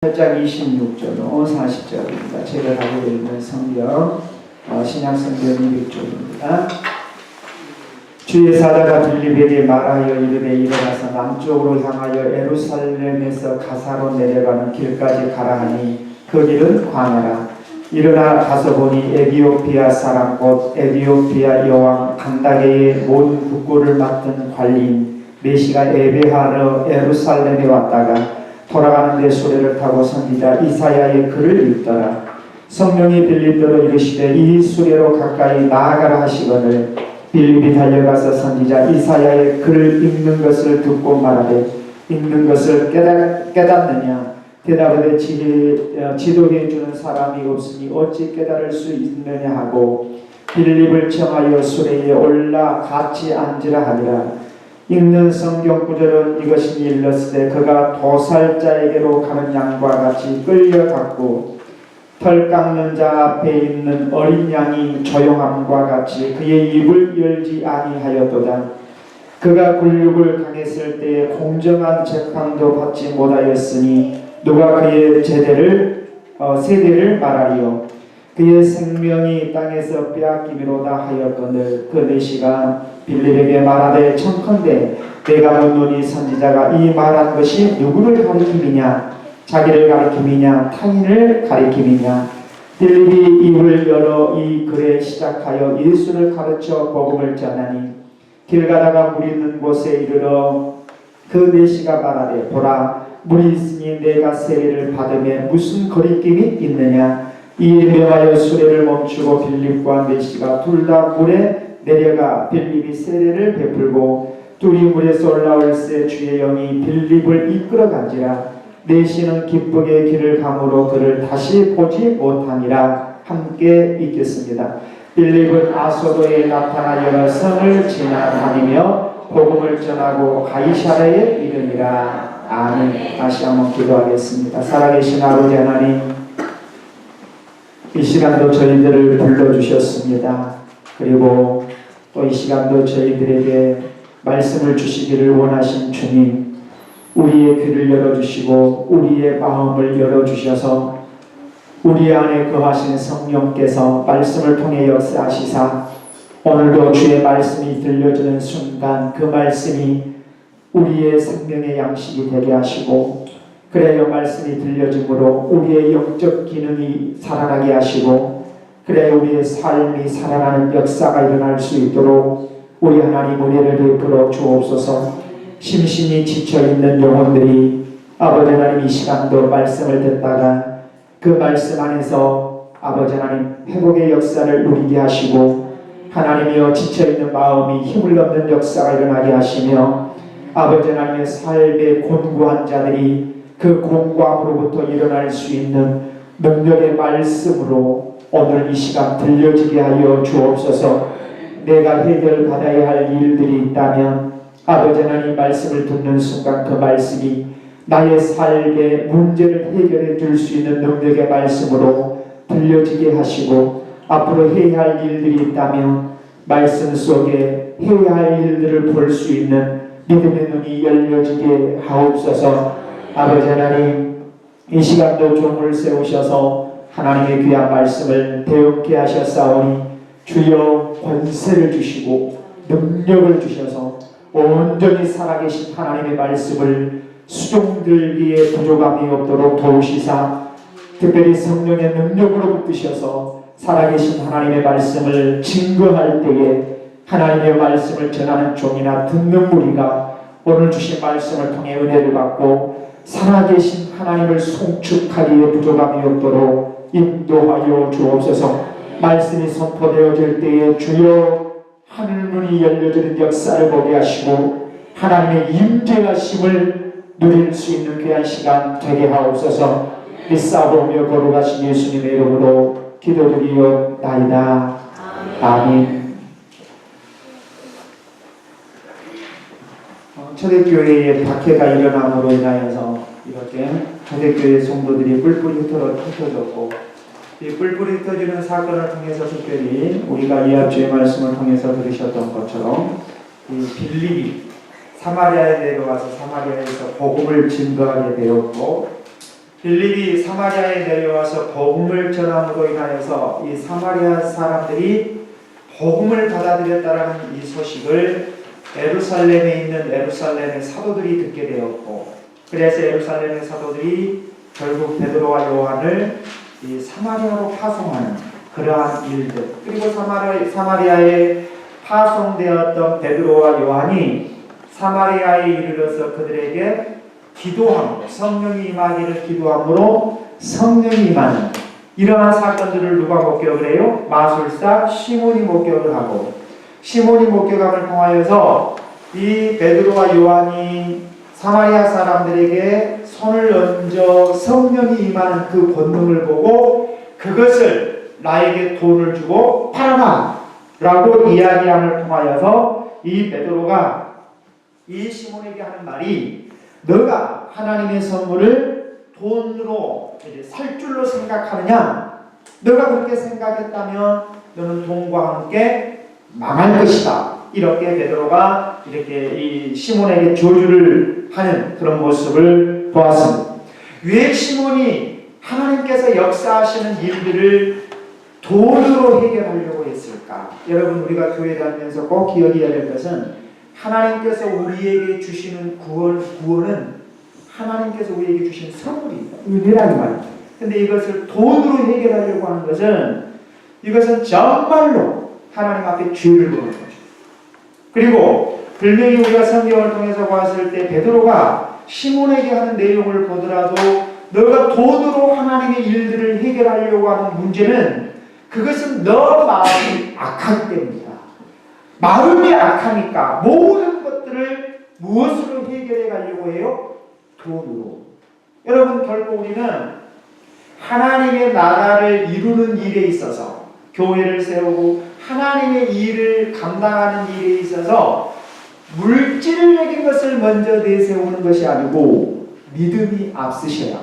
8장 26절, 40절입니다. 제가 가지고 있는 성경, 신약성경 200쪽입니다. 주의 사자가 빌립에게 말하여 이르되 일어나서 남쪽으로 향하여 예루살렘에서 가사로 내려가는 길까지 가라 하니 그 길은 광야라. 일어나 가서 보니 에디오피아 사람 곧 에디오피아 여왕 간다게의 모든 국고를 맡은 관리인 메시가 예배하러 예루살렘에 왔다가 돌아가는 데 수레를 타고 선지자 이사야의 글을 읽더라. 성령이 빌립더러 이르시되 이 수레로 가까이 나아가라 하시거늘 빌립이 달려가서 선지자 이사야의 글을 읽는 것을 듣고 말하되 읽는 것을 깨닫느냐 대답하되 지도해 주는 사람이 없으니 어찌 깨달을 수 있느냐 하고 빌립을 청하여 수레에 올라 같이 앉으라 하니라. 읽는 성경 구절은 이것이 일렀으되 그가 도살자에게로 가는 양과 같이 끌려갔고 털 깎는 자 앞에 있는 어린 양이 조용함과 같이 그의 입을 열지 아니하였도다. 그가 굴육을 당했을 때에 공정한 재판도 받지 못하였으니 누가 그의 세대를 말하리요. 그의 생명이 땅에서 빼앗기미로다 하였거늘 그 메시가 빌립에게 말하되 청컨대 내가 묻노니 선지자가 이 말한 것이 누구를 가리킴이냐 자기를 가리킴이냐 타인을 가리킴이냐. 빌립이 입을 열어 이 글에 시작하여 예수를 가르쳐 복음을 전하니 길 가다가 물 있는 곳에 이르러 그 메시가 말하되 보라 물이 있으니 내가 세례를 받으면 무슨 거리낌이 있느냐. 이에 명하여 수레를 멈추고 빌립과 메시가 둘 다 물에 내려가 빌립이 세례를 베풀고 둘이 물에서 올라올새 주의 영이 빌립을 이끌어간지라. 메시는 기쁘게 길을 가므로 그를 다시 보지 못하니라. 함께 읽겠습니다. 빌립은 아소도에 나타나 여러 성을 지나다니며 복음을 전하고 가이사랴에 이르니라. 아멘. 다시 한번 기도하겠습니다. 살아계신 아버지 하나님, 이 시간도 저희들을 불러주셨습니다. 그리고 또 이 시간도 저희들에게 말씀을 주시기를 원하신 주님, 우리의 귀를 열어주시고 우리의 마음을 열어주셔서 우리 안에 거하신 성령께서 말씀을 통해 역사하시사 오늘도 주의 말씀이 들려주는 순간 그 말씀이 우리의 생명의 양식이 되게 하시고 그래야 말씀이 들려짐으로 우리의 영적 기능이 살아나게 하시고 그래야 우리의 삶이 살아나는 역사가 일어날 수 있도록 우리 하나님 은혜를 베풀어 주옵소서. 심신이 지쳐있는 영혼들이 아버지 하나님 이 시간도 말씀을 듣다가 그 말씀 안에서 아버지 하나님 회복의 역사를 누리게 하시고 하나님이여 지쳐있는 마음이 힘을 얻는 역사가 일어나게 하시며 아버지 하나님의 삶의 곤고한 자들이 그 공고함으로부터 일어날 수 있는 능력의 말씀으로 오늘 이 시간 들려지게 하여 주옵소서. 내가 해결받아야 할 일들이 있다면 아버지 하나님 말씀을 듣는 순간 그 말씀이 나의 삶의 문제를 해결해 줄 수 있는 능력의 말씀으로 들려지게 하시고 앞으로 해야 할 일들이 있다면 말씀 속에 해야 할 일들을 볼 수 있는 믿음의 눈이 열려지게 하옵소서. 아버지 하나님 이 시간도 종을 세우셔서 하나님의 귀한 말씀을 배우게 하셨사오니 주여 권세를 주시고 능력을 주셔서 온전히 살아계신 하나님의 말씀을 수종들기에 부족함이 없도록 도우시사 특별히 성령의 능력으로 붙드셔서 살아계신 하나님의 말씀을 증거할 때에 하나님의 말씀을 전하는 종이나 듣는 무리가 오늘 주신 말씀을 통해 은혜를 받고 살아계신 하나님을 송축하기에 부족함이 없도록 인도하여 주옵소서. 말씀이 선포되어질 때에 주여 하늘문이 열려지는 역사를 보게 하시고 하나님의 임재하심을 누릴 수 있는 귀한 시간 되게 하옵소서. 믿사오며 거룩하신 예수님의 이름으로 기도드리옵나이다. 아멘. 초대교회에 박해가 일어남으로 인하여서 이렇게 초대교회 성도들이 뿔뿔이 흩어졌고 이 뿔뿔이 흩어지는 사건을 통해서 특별히 우리가 이합주의 말씀을 통해서 들으셨던 것처럼 이 빌립이 사마리아에 내려와서 사마리아에서 복음을 증거하게 되었고 빌립이 사마리아에 내려와서 복음을 전함으로 인하여서 이 사마리아 사람들이 복음을 받아들였다라는 이 소식을 예루살렘에 있는 예루살렘의 사도들이 듣게 되었고, 그래서 예루살렘의 사도들이 결국 베드로와 요한을 이 사마리아로 파송하는 그러한 일들, 그리고 사마리아에 파송되었던 베드로와 요한이 사마리아에 이르러서 그들에게 기도함으로, 성령이 임하기를 기도함으로 성령이 임하는 이러한 사건들을 누가 목격을 해요? 마술사 시몬이 목격을 하고, 시몬이 목격함을 통하여서 이 베드로와 요한이 사마리아 사람들에게 손을 얹어 성령이 임하는 그 본능을 보고 그것을 나에게 돈을 주고 팔아라 라고 이야기함을 통하여서 이 베드로가 이 시몬에게 하는 말이, 너가 하나님의 선물을 돈으로 살 줄로 생각하느냐? 너가 그렇게 생각했다면 너는 돈과 함께 망할 것이다. 이렇게 베드로가 이렇게 이 시몬에게 저주를 하는 그런 모습을 보았습니다. 왜 시몬이 하나님께서 역사하시는 일들을 돈으로 해결하려고 했을까? 여러분, 우리가 교회 다니면서 꼭 기억해야 될 것은 하나님께서 우리에게 주시는 구원은 하나님께서 우리에게 주신 선물입니다. 은혜라는 말입니다. 근데 이것을 돈으로 해결하려고 하는 것은, 이것은 정말로 하나님 앞에 죄를 보는 거죠. 그리고 분명히 우리가 성경을 통해서 봤을 때 베드로가 시몬에게 하는 내용을 보더라도 너가 돈으로 하나님의 일들을 해결하려고 하는 문제는 그것은 너 마음이 악하기 때문이다. 마음이 악하니까 모든 것들을 무엇으로 해결해 가려고 해요? 돈으로. 여러분, 결국 우리는 하나님의 나라를 이루는 일에 있어서, 교회를 세우고 하나님의 일을 감당하는 일에 있어서 물질적인 것을 먼저 내세우는 것이 아니고 믿음이 앞서셔야,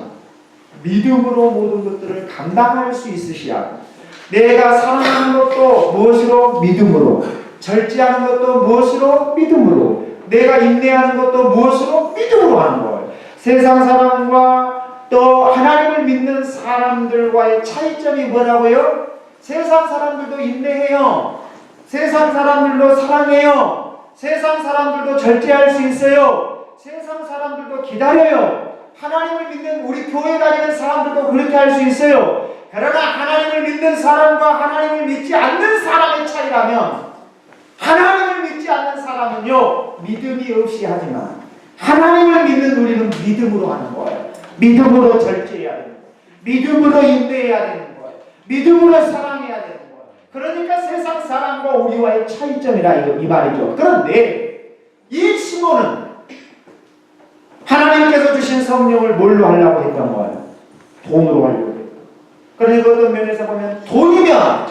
믿음으로 모든 것들을 감당할 수 있으셔야, 내가 사랑하는 것도 무엇으로? 믿음으로. 절제하는 것도 무엇으로? 믿음으로. 내가 인내하는 것도 무엇으로? 믿음으로 하는 거예요. 세상 사람과 또 하나님을 믿는 사람들과의 차이점이 뭐라고요? 세상 사람들도 인내해요. 세상 사람들도 사랑해요. 세상 사람들도 절제할 수 있어요. 세상 사람들도 기다려요. 하나님을 믿는 우리 교회 다니는 사람들도 그렇게 할 수 있어요. 그러나 하나님을 믿는 사람과 하나님을 믿지 않는 사람의 차이라면, 하나님을 믿지 않는 사람은요 믿음이 없이 하지만 하나님을 믿는 우리는 믿음으로 하는 거예요. 믿음으로 절제해야 되는 거예요. 믿음으로 인내해야 되는 거예요. 믿음으로 사랑해야 되는 거예요. 그러니까 세상 사람과 우리와의 차이점이라 이 말이죠. 그런데 이 시몬은 하나님께서 주신 성령을 뭘로 하려고 했던 거예요? 돈으로 하려고 했던 거예요. 그러니까 어떤 면에서 보면 돈이면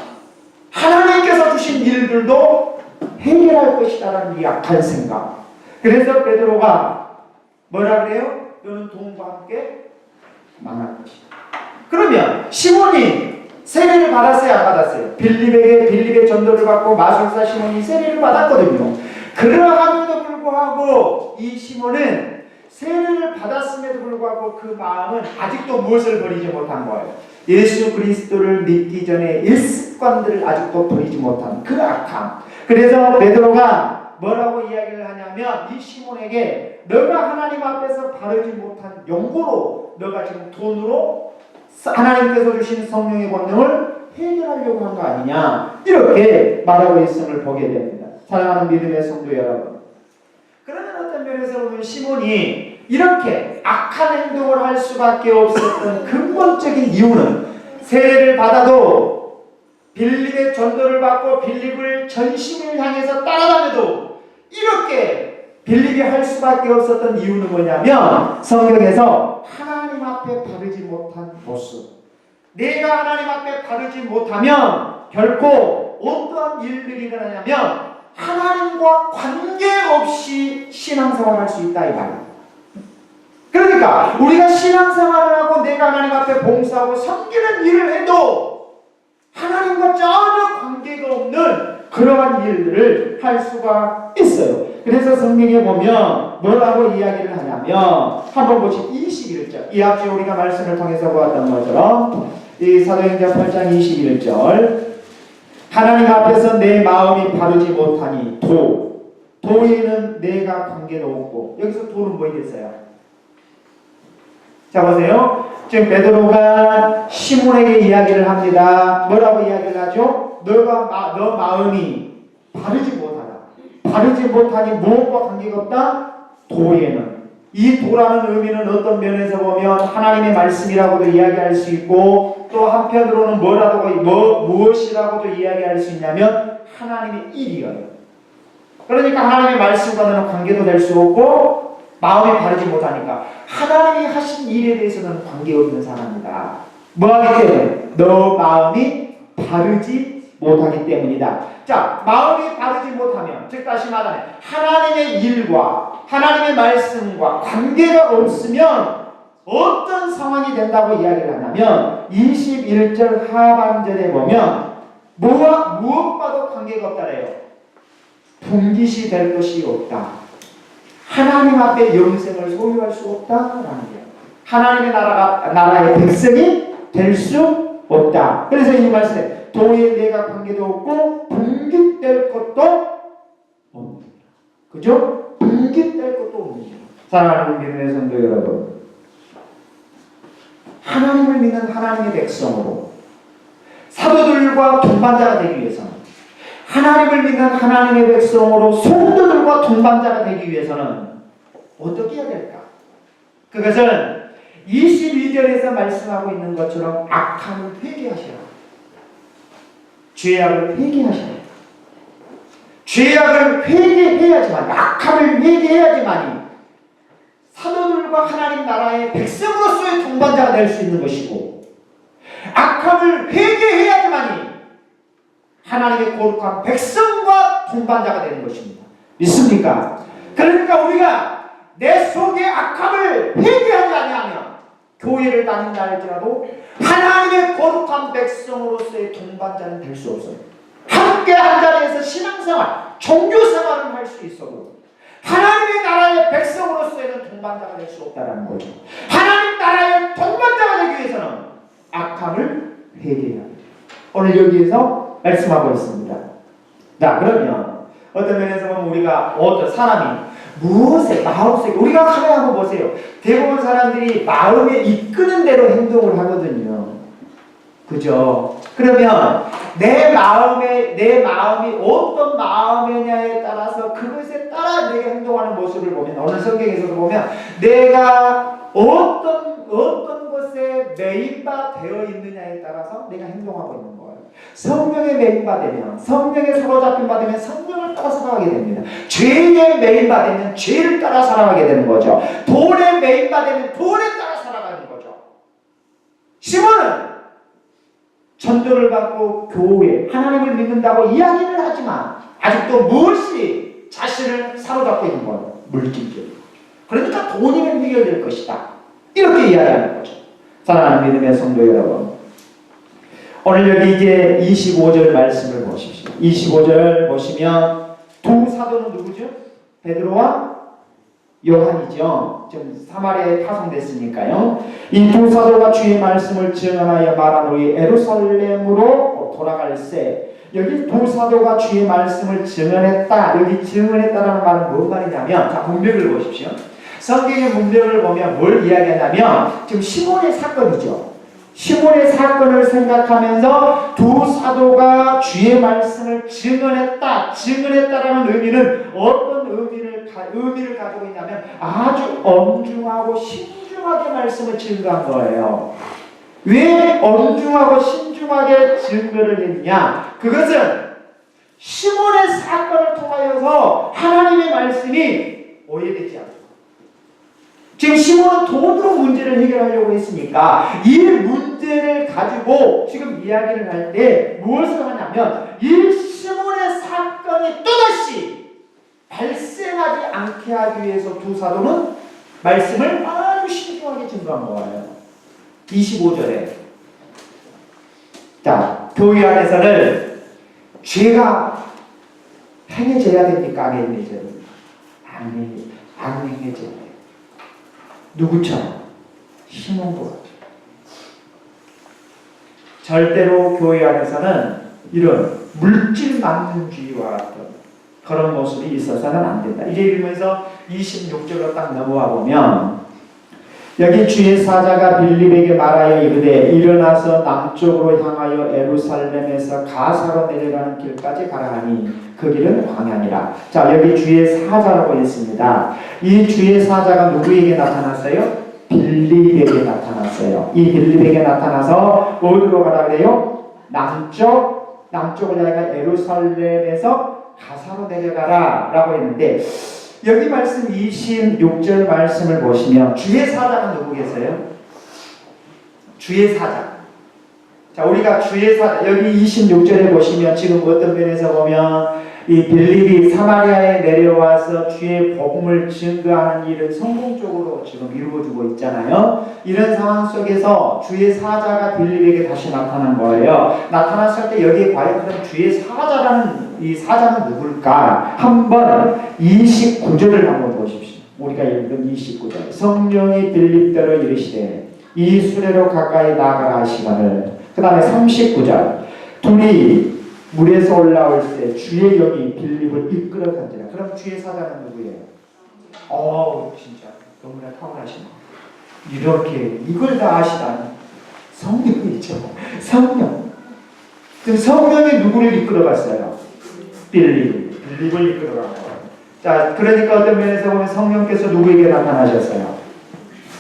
하나님께서 주신 일들도 해결할 것이다라는 이 악한 생각. 그래서 베드로가 뭐라 그래요? 너는 돈과 함께 망할 것이다. 그러면 시몬이 세례를 받았어요, 안 받았어요? 빌립의 전도를 받고 마술사 시몬이 세례를 받았거든요. 그러함에도 불구하고 이 시몬은 세례를 받았음에도 불구하고 그 마음은 아직도 무엇을 버리지 못한 거예요? 예수 그리스도를 믿기 전에 일습관들을 아직도 버리지 못한 그 악함. 그래서 베드로가 뭐라고 이야기를 하냐면, 이 시몬에게 너가 하나님 앞에서 바르지 못한 용고로 너가 지금 돈으로 하나님께서 주신 성령의 권능을 해결하려고 한 거 아니냐, 이렇게 말하고 있음을 보게 됩니다. 사랑하는 믿음의 성도 여러분, 그러면 어떤 면에서 보면 시몬이 이렇게 악한 행동을 할 수밖에 없었던 근본적인 이유는, 세례를 받아도 빌립의 전도를 받고 빌립을 전심을 향해서 따라다녀도 이렇게 빌립이 할 수밖에 없었던 이유는 뭐냐면, 성경에서 하나님 앞에 바르지 못한 모습. 내가 하나님 앞에 바르지 못하면 결코 어떠한 일들이 일어나냐면 하나님과 관계없이 신앙생활을 할 수 있다, 이 말이에요. 그러니까 우리가 신앙생활을 하고 내가 하나님 앞에 봉사하고 섬기는 일을 해도 하나님과 전혀 관계가 없는 그러한 일들을 할 수가 있어요. 그래서 성경에 보면 뭐라고 이야기를 하냐면 한번 보시죠. 21절. 이 앞에 우리가 말씀을 통해서 보았던 것처럼 이 사도행전 8장 21절 하나님 앞에서 내 마음이 바르지 못하니 도에는 내가 관계도 없고. 여기서 도는 뭐겠어요? 자 보세요. 지금 베드로가 시몬에게 이야기를 합니다. 뭐라고 이야기를 하죠? 너 마음이 바르지 못하다. 바르지 못하니 무엇과 관계가 없다? 도에는. 이 도라는 의미는 어떤 면에서 보면 하나님의 말씀이라고도 이야기할 수 있고 또 한편으로는 무엇이라고도 이야기할 수 있냐면 하나님의 일이에요. 그러니까 하나님의 말씀과는 관계도 될 수 없고 마음이 바르지 못하니까 하나님이 하신 일에 대해서는 관계없는 사람이다. 뭐하기 때문에? 너 마음이 바르지 못하기 때문이다. 자, 마음이 바르지 못하면, 즉 다시 말하면 하나님의 일과 하나님의 말씀과 관계가 없으면 어떤 상황이 된다고 이야기를 하냐면 21절 하반절에 보면 무엇과도 관계가 없다래요. 분깃이 될 것이 없다. 하나님 앞에 영생을 소유할 수 없다라는 거예요. 하나님의 나라의 백성이 될 수 없다. 그래서 이 말씀에 도에 내가 관계도 없고 분깃될 것도 없습니다. 그죠? 분깃될 것도 없습니다. 사랑하는 믿음의 성도 여러분, 하나님을 믿는 하나님의 백성으로 사도들과 동반자가 되기 위해서는, 하나님을 믿는 하나님의 백성으로 성도들과 동반자가 되기 위해서는 어떻게 해야 될까? 그것은 22절에서 말씀하고 있는 것처럼 악함을 회개하시라. 죄악을 회개하시라. 죄악을 회개해야지만, 악함을 회개해야지만이 사도들과 하나님 나라의 백성으로서의 동반자가 될 수 있는 것이고, 악함을 회개해야지만이 하나님의 거룩한 백성과 동반자가 되는 것입니다. 믿습니까? 그러니까 우리가 내 속의 악함을 회개하지 아니하면 교회를 다닌다 할지라도 하나님의 거룩한 백성으로서의 동반자는 될 수 없어요. 함께 한 자리에서 신앙생활, 종교생활을 할 수 있어도 하나님의 나라의 백성으로서의 동반자가 될 수 없다는 거죠. 하나님 나라의 동반자가 되기 위해서는 악함을 회개해야 합니다. 오늘 여기에서 말씀하고 있습니다. 자, 그러면 어떤 면에서 보면 우리가 어떤 사람이 무엇에 마음속에 우리가 카메라 한번 보세요. 대부분 사람들이 마음에 이끄는 대로 행동을 하거든요. 그죠? 그러면 내 마음이 어떤 마음이냐에 따라서 그것에 따라 내가 행동하는 모습을 보면, 오늘 성경에서도 보면 내가 어떤 것에 메인바 되어 있느냐에 따라서 내가 행동하고 있는 거예요. 성령에 메인바 되면, 성령에 사로잡힌 바 되면 성령을 따라 살아가게 됩니다. 죄에 메인바 되면 죄를 따라 살아가게 되는 거죠. 돈에 메인바 되면 돈에 따라 살아가는 거죠. 시몬은 전도를 받고 교회, 하나님을 믿는다고 이야기를 하지만 아직도 무엇이 자신을 사로잡고 있는 거예요? 물질적으로. 그러니까 돈이면 해결될 것이다. 이렇게 이야기하는 거죠. 사랑하는 믿음의 성도 여러분, 오늘 여기 이제 25절 말씀을 보십시오. 25절 보시면 두 사도는 누구죠? 베드로와 요한이죠. 지금 사마리아에 파송됐으니까요. 이 두 사도가 주의 말씀을 증언하여 말한 후에 예루살렘으로 돌아갈새, 여기 두 사도가 주의 말씀을 증언했다. 여기 증언했다라는 말은 무슨 말이냐면, 자, 문맥을 보십시오. 성경의 문맥을 보면 뭘 이야기하냐면 지금 시몬의 사건이죠. 시몬의 사건을 생각하면서 두 사도가 주의 말씀을 증언했다라는 의미는 어떤 의미를 가지고 있냐면 아주 엄중하고 신중하게 말씀을 증거한 거예요. 왜 엄중하고 신중하게 증거를 했느냐? 그것은 시몬의 사건을 통하여서 하나님의 말씀이 오해되지 않습니다. 지금 시몬은 돈으로 문제를 해결하려고 했으니까 이 문제를 가지고 지금 이야기를 할 때 무엇을 하냐면 이 시몬의 사건이 또다시 발생하지 않게 하기 위해서 두 사도는 말씀을 아주 신중하게 증거한 거예요. 25절에 자, 교회 안에서는 죄가 행해져야 됩니까? 안 행해져야 됩니까? 안 행해져야 돼요. 누구처럼? 신혼부가. 절대로 교회 안에서는 이런 물질 만능주의와 같은 그런 모습이 있어서는 안 된다. 이제 읽으면서 26절로 딱 넘어와 보면 여기 주의 사자가 빌립에게 말하여 이르되 일어나서 남쪽으로 향하여 에루살렘에서 가사로 내려가는 길까지 가라 하니 그 길은 광야니라. 자, 여기 주의 사자라고 했습니다. 이 주의 사자가 누구에게 나타났어요? 빌립에게 나타났어요. 이 빌립에게 나타나서 어디로 가라 그래요? 남쪽을 향해 에루살렘에서 가사로 내려가라 라고 했는데 여기 말씀 26절 말씀을 보시면 주의 사자가 누구겠어요? 주의 사자. 자, 우리가 주의 사자 여기 26절에 보시면 지금 어떤 면에서 보면 이 빌립이 사마리아에 내려와서 주의 복음을 증거하는 일을 성공적으로 지금 이루어주고 있잖아요. 이런 상황 속에서 주의 사자가 빌립에게 다시 나타난 거예요. 나타났을 때 여기에 과연 그럼 주의 사자라는 이 사자는 누굴까? 한번 29절을 한번 보십시오. 우리가 읽은 29절. 성령이 빌립대로 이르시되 이 수레로 가까이 나아가라 하시거늘. 그 다음에 39절. 둘이 물에서 올라올 때 주의 영이 빌립을 이끌어 간지라. 그럼 주의 사자는 누구예요? 진짜 너무나 탁월하시네. 이렇게 이걸 다 아시다니. 성령이죠. 성령. 성령이 누구를 이끌어 갔어요? 빌립을 이끌어 간 거예요. 자, 그러니까 어떤 면에서 보면 성령께서 누구에게 나타나셨어요?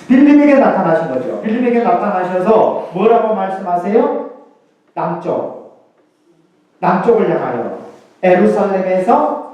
빌립에게 나타나신 거죠. 빌립에게 나타나셔서 뭐라고 말씀하세요? 남쪽을 향하여 에루살렘에서